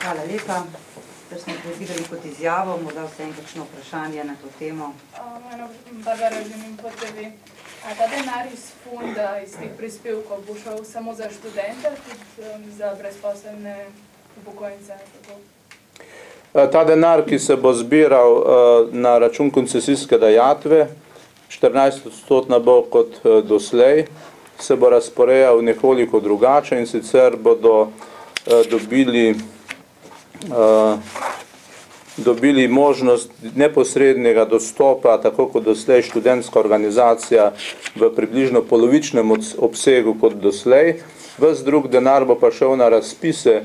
Hvala lepa. Ker smo predvideli kot izjavo, morda vse kakšno vprašanje na to temo. Barbara, želim po tebi. A ta denar iz fonda, iz teh prispevkov, bo šel samo za študente, tudi za brezposelne upokojence? Ta denar, ki se bo zbiral na račun koncesijske dajatve, 14% bo kot doslej, se bo razporejal nekoliko drugače in sicer bodo dobili možnost neposrednega dostopa, tako kot doslej študentska organizacija v približno polovičnem obsegu kot doslej. Ves drug denar bo pa šel na razpise,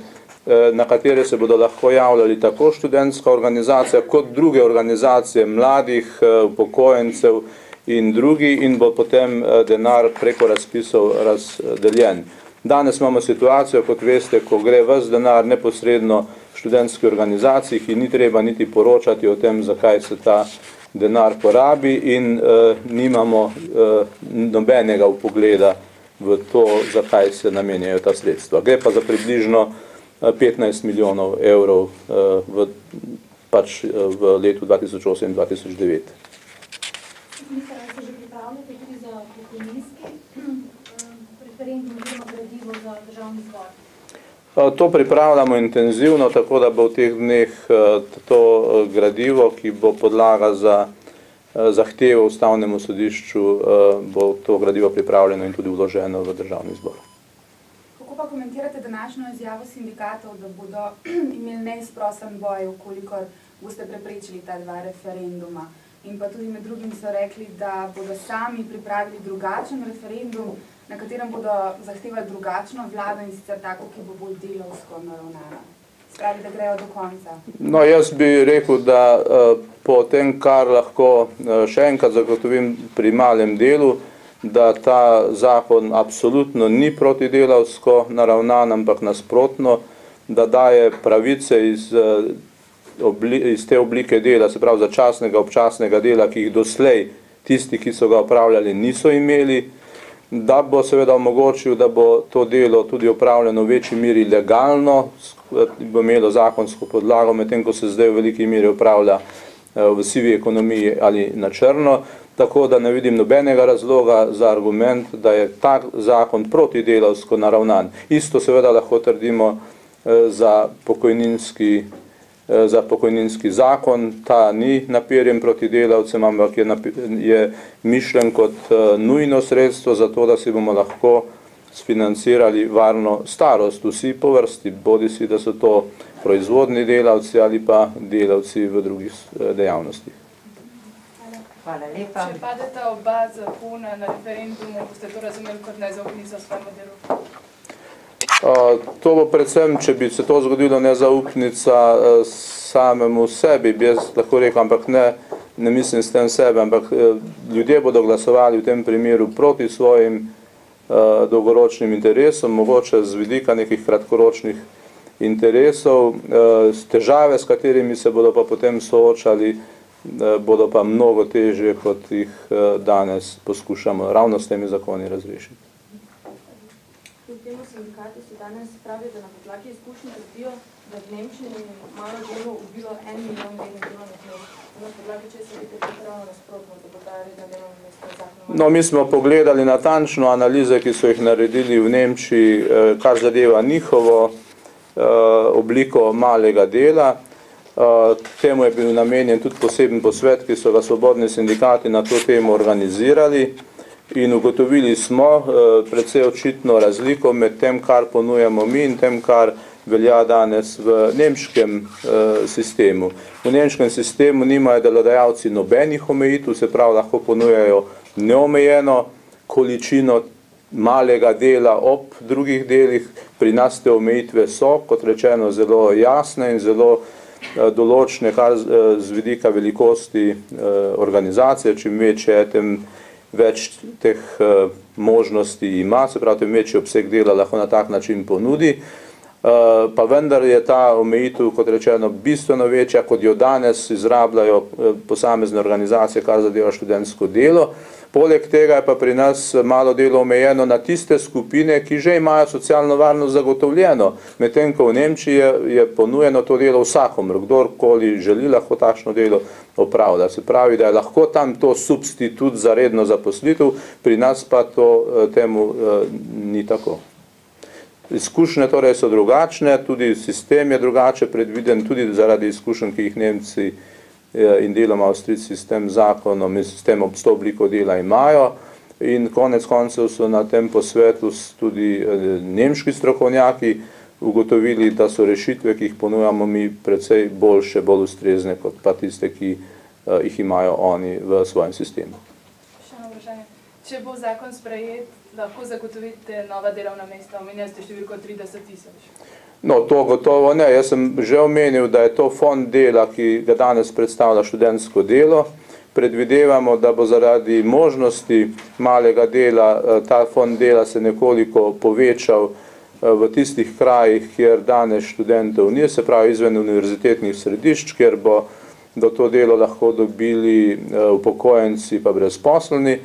na katere se bodo lahko javljali tako študentska organizacija kot druge organizacije mladih, upokojencev in drugi in bo potem denar preko razpisov razdeljen. Danes imamo situacijo, kot veste, ko gre ves denar neposredno študentski organizaciji, ki ni treba niti poročati o tem, zakaj se ta denar porabi in nimamo nobenega vpogleda v to, zakaj se namenjajo ta sredstva. Gre pa za približno 15 milijonov evrov v letu 2008 in 2009. Mislim, da se že pripravljate tudi za pokojninski referendum oziroma gradivo za državni zbor? To pripravljamo intenzivno, tako da bo v teh dneh to gradivo, ki bo podlaga za zahtevo Ustavnemu sodišču, bo to gradivo pripravljeno in tudi vloženo v državni zbor. Kako pa komentirate današnjo izjavo sindikatov, da bodo imeli neizprosen boj, ukolikor boste preprečili ta dva referenduma? In pa tudi med drugim so rekli, da bodo sami pripravili drugačen referendum, na katerem bodo zahtevali drugačno vlado in sicer tako, ki bo bolj delavsko naravnana. Spravi, da grejo do konca. No, jaz bi rekel, da po tem, kar lahko še enkrat zagotovim pri malem delu, da ta zakon absolutno ni protidelavsko naravnan, ampak nasprotno, da daje pravice iz te oblike dela, se pravi začasnega, občasnega dela, ki jih doslej tisti, ki so ga opravljali, niso imeli, da bo seveda omogočil, da bo to delo tudi opravljeno v večji meri legalno, bo imelo zakonsko podlago, medtem ko se zdaj v veliki meri opravlja v sivi ekonomiji ali na črno, tako da ne vidim nobenega razloga za argument, da je ta zakon protidelavsko naravnan. Isto seveda lahko trdimo za pokojninski zakon, ta ni naperjen proti delavcem, ampak je mišljen kot nujno sredstvo za to, da si bomo lahko sfinancirali varno starost, vsi po vrsti, bodisi da so to proizvodni delavci ali pa delavci v drugih dejavnostih. Hvala lepa. Če padeta oba zakona na referendumu, boste to razumeli kot nezaupnico svojemu delu? To bo predvsem, če bi se to zgodilo, nezaupnica samemu sebi, bi jaz lahko rekel, ampak ne mislim s tem sebe, ampak ljudje bodo glasovali v tem primeru proti svojim dolgoročnim interesom, mogoče z vidika nekih kratkoročnih interesov, težave, s katerimi se bodo pa potem soočali, bodo pa mnogo težje, kot jih danes poskušamo ravno s temi zakoni razrešiti. V temu sindikati so danes pravi, da na podlagi izkušnji trdijo, da v Nemčiji malo delo ubilo 1 milijon delovnih mest. Na podlagi česa bi pripravljeno nasprotno, da bo ta redna delovna mesta zakon? No, mi smo pogledali natančno analize, ki so jih naredili v Nemčiji, kar zadeva njihovo obliko malega dela. Temu je bil namenjen tudi poseben posvet, ki so ga svobodni sindikati na to temo organizirali. In ugotovili smo precej očitno razliko med tem, kar ponujamo mi in tem, kar velja danes v nemškem sistemu. V nemškem sistemu nimajo delodajalci nobenih omejitev, se pravi, lahko ponujajo neomejeno količino malega dela ob drugih delih. Pri nas te omejitve so, kot rečeno, zelo jasne in zelo določne, kar z vidika velikosti organizacije, čim večje, tem več teh možnosti ima, se pravi, tem večji obseg dela lahko na tak način ponudi. Pa vendar je ta omejitev, kot rečeno, bistveno večja, kot jo danes izrabljajo posamezne organizacije, kar zadeva študentsko delo. Poleg tega je pa pri nas malo delo omejeno na tiste skupine, ki že imajo socialno varnost zagotovljeno, medtem ko v Nemčiji je ponujeno to delo vsakomur, kdorkoli želi lahko takšno delo opravlja. Se pravi, da je lahko tam to substitut za redno zaposlitev, pri nas pa to temu ni tako. Izkušnje torej so drugačne, tudi sistem je drugače predviden, tudi zaradi izkušenj, ki jih Nemci in deloma Avstrijci s tem zakonom in s tem to obliko dela imajo. In konec koncev so na tem posvetu tudi nemški strokovnjaki ugotovili, da so rešitve, ki jih ponujamo mi, precej boljše, bolj ustrezne, kot pa tiste, ki jih imajo oni v svojem sistemu. Še eno vprašanje. Če bo zakon sprejet, lahko zagotovite nova delovna mesta, omenjali ste številko 30 000. No, to gotovo ne. Jaz sem že omenil, da je to fond dela, ki ga danes predstavlja študentsko delo. Predvidevamo, da bo zaradi možnosti malega dela ta fond dela se nekoliko povečal v tistih krajih, kjer danes študentov ni, se pravi izven univerzitetnih središč, kjer bo do to delo lahko dobili upokojenci pa brezposelni.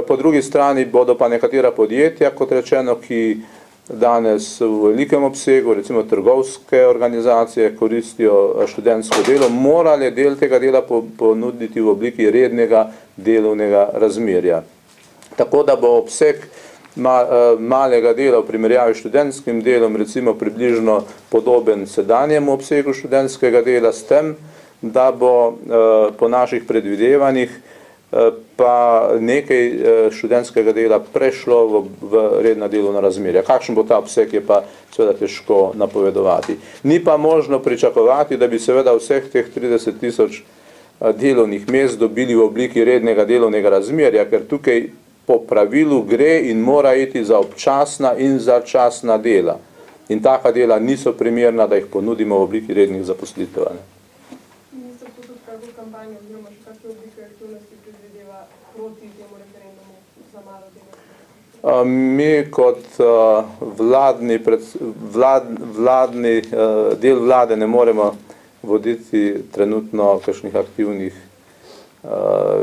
Po drugi strani bodo pa nekatera podjetja, kot rečeno, ki danes v velikem obsegu, recimo trgovske organizacije, koristijo študentsko delo, morali del tega dela ponuditi v obliki rednega delovnega razmerja. Tako da bo obseg malega dela v primerjavi s študentskim delom recimo približno podoben sedanjemu obsegu študentskega dela, s tem, da bo po naših predvidevanjih pa nekaj študentskega dela prešlo v redna delovna razmerja. Kakšen bo ta obseg, je pa seveda težko napovedovati. Ni pa možno pričakovati, da bi seveda vseh teh 30 000 delovnih mest dobili v obliki rednega delovnega razmerja, ker tukaj po pravilu gre in mora iti za občasna in začasna dela. In taka dela niso primerna, da jih ponudimo v obliki rednih zaposlitev. Ministrstvo tudi kakšno kampanjo oziroma še kakšne oblike aktivnosti predvideva proti temu referendumu za malo delo? Mi kot del vlade ne moremo voditi trenutno kakšnih aktivnih,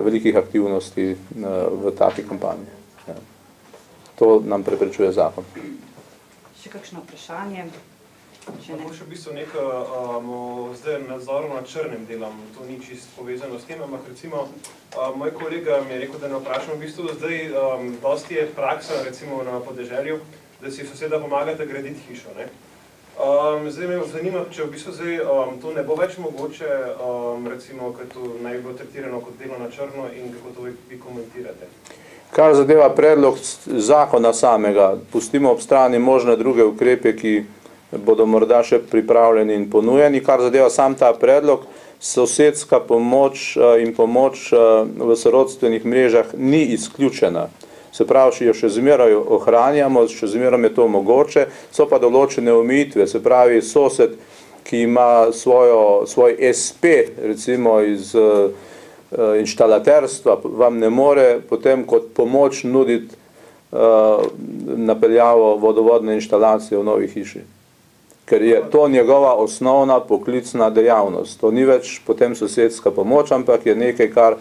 velikih aktivnosti v taki kampanji. To nam preprečuje zakon. Še kakšno vprašanje? Lahko še v bistvu zdaj nadzoru nad črnim delom, to ni čisto povezano s tem, ampak recimo moj kolega mi je rekel, da ne vprašam v bistvu zdaj, dosti je praksa recimo na podeželju, da si soseda pomagate graditi hišo, ne? Zdaj me zanima, če v bistvu zdaj to ne bo več mogoče, recimo, ker to naj bi bilo tretirano kot delo na črno in kako to vi komentirate? Kar zadeva predlog zakona samega, pustimo ob strani možne druge ukrepe, ki bodo morda še pripravljeni in ponujeni. Kar zadeva sam ta predlog, sosedska pomoč in pomoč v sorodstvenih mrežah ni izključena. Se pravi, jo še zmeraj ohranjamo, še zmeraj je to mogoče, so pa določene omejitve. Se pravi, sosed, ki ima svoj SP, recimo iz inštalaterstva, vam ne more potem kot pomoč nuditi napeljavo vodovodne inštalacije v novi hiši. Ker je to njegova osnovna poklicna dejavnost. To ni več potem sosedska pomoč, ampak je nekaj, kar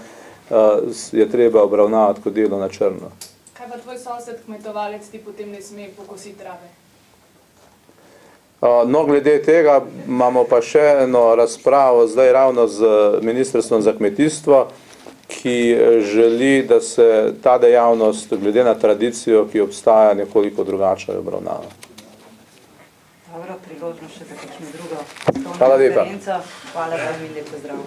je treba obravnavati kot delo na črno. Kaj pa tvoj sosed, kmetovalec, ti potem ne sme pokositi trave? No, glede tega imamo pa še eno razpravo zdaj ravno z Ministrstvom za kmetijstvo, ki želi, da se ta dejavnost, glede na tradicijo, ki obstaja, nekoliko drugače obravnava. Dobro, priložnost še za kakšno drugo Hvala lepa. konferenco. Hvala vam in lep pozdrav.